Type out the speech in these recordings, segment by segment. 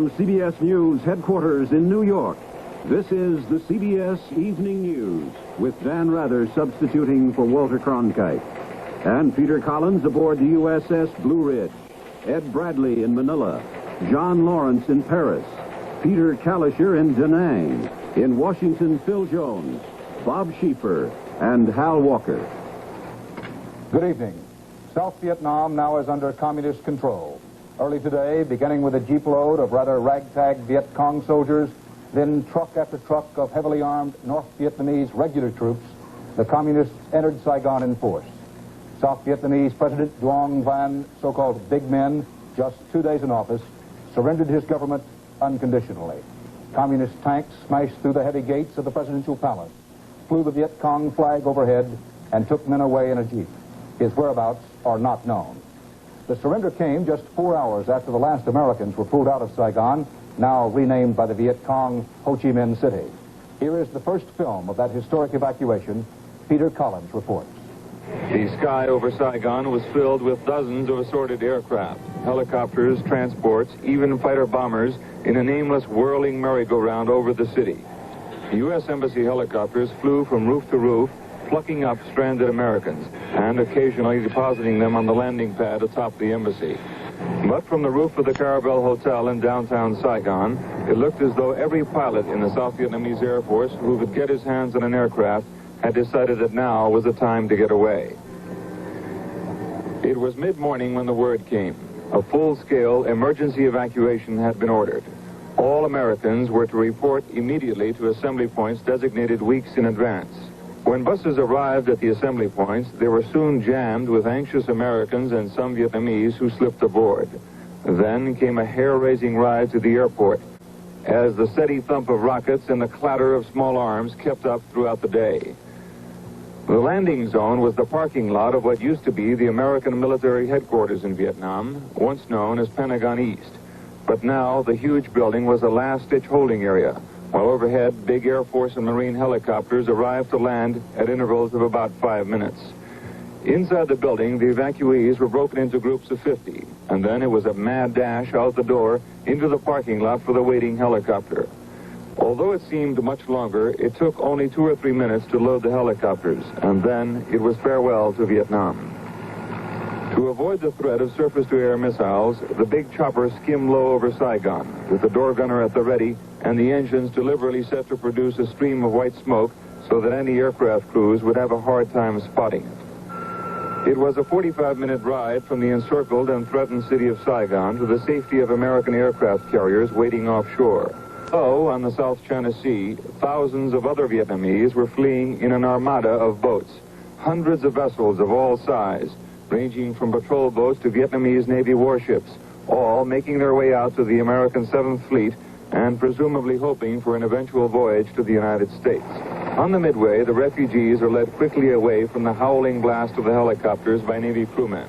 From CBS News headquarters in New York, this is the CBS Evening News, with Dan Rather substituting for Walter Cronkite, and Peter Collins aboard the USS Blue Ridge, Ed Bradley in Manila, John Lawrence in Paris, Peter Kalischer in Da Nang, in Washington, Phil Jones, Bob Schieffer, and Hal Walker. Good evening. South Vietnam now is under communist control. Early today, beginning with a jeep load of rather ragtag Viet Cong soldiers, then truck after truck of heavily armed North Vietnamese regular troops, the communists entered Saigon in force. South Vietnamese President Duong Van, so-called Big Men, just 2 days in office, surrendered his government unconditionally. Communist tanks smashed through the heavy gates of the presidential palace, flew the Viet Cong flag overhead, and took men away in a jeep. His whereabouts are not known. The surrender came just 4 hours after the last Americans were pulled out of Saigon, now renamed by the Viet Cong Ho Chi Minh City. Here is the first film of that historic evacuation. Peter Collins reports. The sky over Saigon was filled with dozens of assorted aircraft, helicopters, transports, even fighter bombers in a nameless whirling merry-go-round over the city. The U.S. Embassy helicopters flew from roof to roof, plucking up stranded Americans and occasionally depositing them on the landing pad atop the embassy. But from the roof of the Caravel Hotel in downtown Saigon, it looked as though every pilot in the South Vietnamese Air Force who could get his hands on an aircraft had decided that now was the time to get away. It was mid-morning when the word came. A full-scale emergency evacuation had been ordered. All Americans were to report immediately to assembly points designated weeks in advance. When buses arrived at the assembly points, they were soon jammed with anxious Americans and some Vietnamese who slipped aboard. Then came a hair-raising ride to the airport, as the steady thump of rockets and the clatter of small arms kept up throughout the day. The landing zone was the parking lot of what used to be the American military headquarters in Vietnam, once known as Pentagon East. But now the huge building was a last-ditch holding area, while overhead, big Air Force and Marine helicopters arrived to land at intervals of about 5 minutes. Inside the building, the evacuees were broken into groups of 50, and then it was a mad dash out the door into the parking lot for the waiting helicopter. Although it seemed much longer, it took only 2 or 3 minutes to load the helicopters, and then it was farewell to Vietnam. To avoid the threat of surface-to-air missiles, the big chopper skimmed low over Saigon, with the door gunner at the ready and the engines deliberately set to produce a stream of white smoke so that any aircraft crews would have a hard time spotting it. It was a 45-minute ride from the encircled and threatened city of Saigon to the safety of American aircraft carriers waiting offshore. So, on the South China Sea, thousands of other Vietnamese were fleeing in an armada of boats, hundreds of vessels of all size, ranging from patrol boats to Vietnamese Navy warships, all making their way out to the American 7th Fleet and presumably hoping for an eventual voyage to the United States. On the Midway, the refugees are led quickly away from the howling blast of the helicopters by Navy crewmen.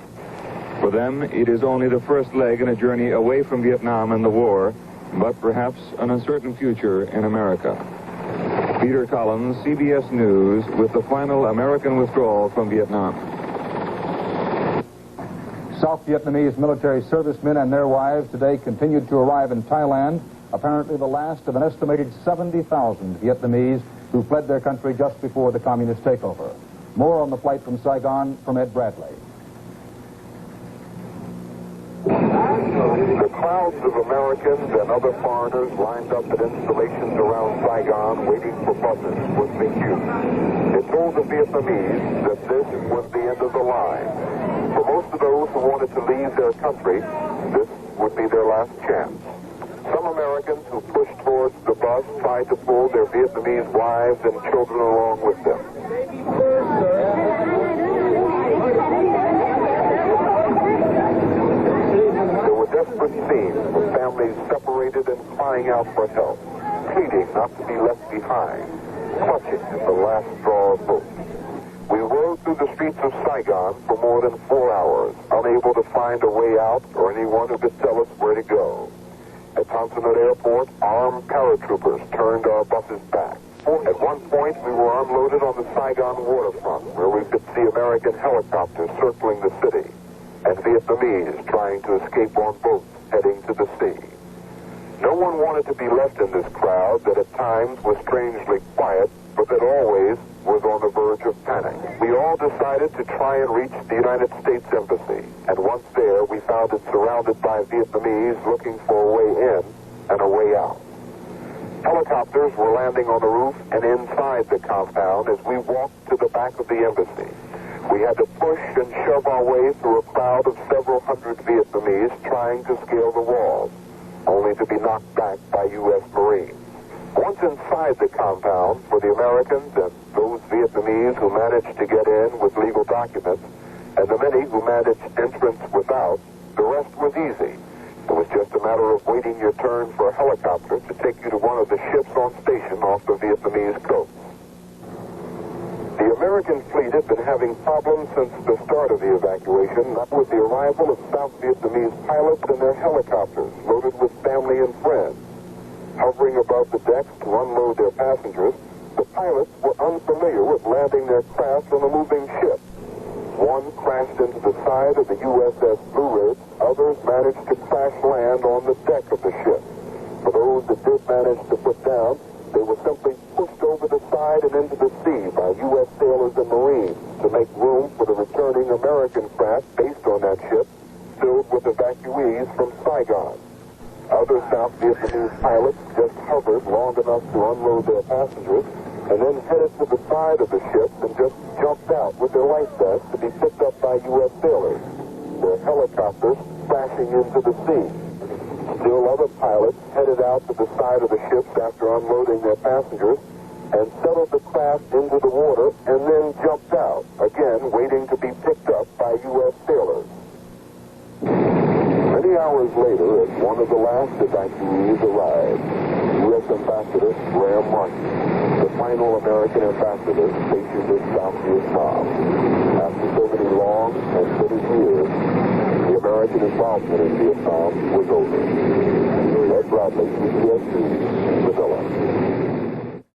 For them, it is only the first leg in a journey away from Vietnam and the war, but perhaps an uncertain future in America. Peter Collins, CBS News, with the final American withdrawal from Vietnam. South Vietnamese military servicemen and their wives today continued to arrive in Thailand, apparently the last of an estimated 70,000 Vietnamese who fled their country just before the communist takeover. More on the flight from Saigon from Ed Bradley. The crowds of Americans and other foreigners lined up at installations around Saigon waiting for buses was the huge. It told the Vietnamese that this was the end of the line. For most of those who wanted to leave their country, this would be their last chance. Some Americans who pushed towards the bus tried to pull their Vietnamese wives and children along with them. There were desperate scenes with families separated and crying out for help, pleading not to be left behind, clutching at the last straw of hope. We rode through the streets of Saigon for more than 4 hours, unable to find a way out or anyone who could tell us where to go. At Tonsonet Airport, armed paratroopers turned our buses back. At one point, we were unloaded on the Saigon waterfront, where we could see American helicopters circling the city, and Vietnamese trying to escape on boats heading to the sea. No one wanted to be left in this crowd that at times was strangely quiet, but that always was on the verge of panic. We all decided to try and reach the United States Embassy, and once there, we found it surrounded by Vietnamese looking for a way in and a way out. Helicopters were landing on the roof and inside the compound as we walked to the back of the embassy. We had to push and shove our way through a crowd of several hundred Vietnamese trying to scale the walls, only to be knocked back by U.S. Marines. Once inside the compound, for the Americans and those Vietnamese who managed to get in with legal documents, and the many who managed entrance without, the rest was easy. It was just a matter of waiting your turn for a helicopter to take you to one of the ships on station off the Vietnamese coast. The American fleet had been having problems since the start of the evacuation, not with the arrival of South Vietnamese pilots and their helicopters loaded with family and friends. Hovering above the decks to unload their passengers, the pilots were unfamiliar with landing their craft on a moving ship. One crashed into the side of the USS Blue Ridge, others managed to crash land on the deck of the ship. For those that did manage to put down, they were simply pushed over the side and into the sea by U.S. sailors and Marines to make room for the returning American craft based on that ship, filled with evacuees from Saigon. Other South Vietnamese pilots just hovered long enough to unload their passengers and then headed to the side of the ship and just jumped out with their life vests to be picked up by U.S. sailors, their helicopters crashing into the sea. Still other pilots headed out to the side of the ships after unloading their passengers and settled the craft into the water and then jumped out, again waiting to be picked up by U.S. sailors. Many hours later, as one of the last evacuees arrived, U.S. Ambassador Graham Martin, the final American ambassador stationed in South Vietnam. After so many long and bitter years, the American involvement in Vietnam was over. Ed Bradley, CBS News, Manila.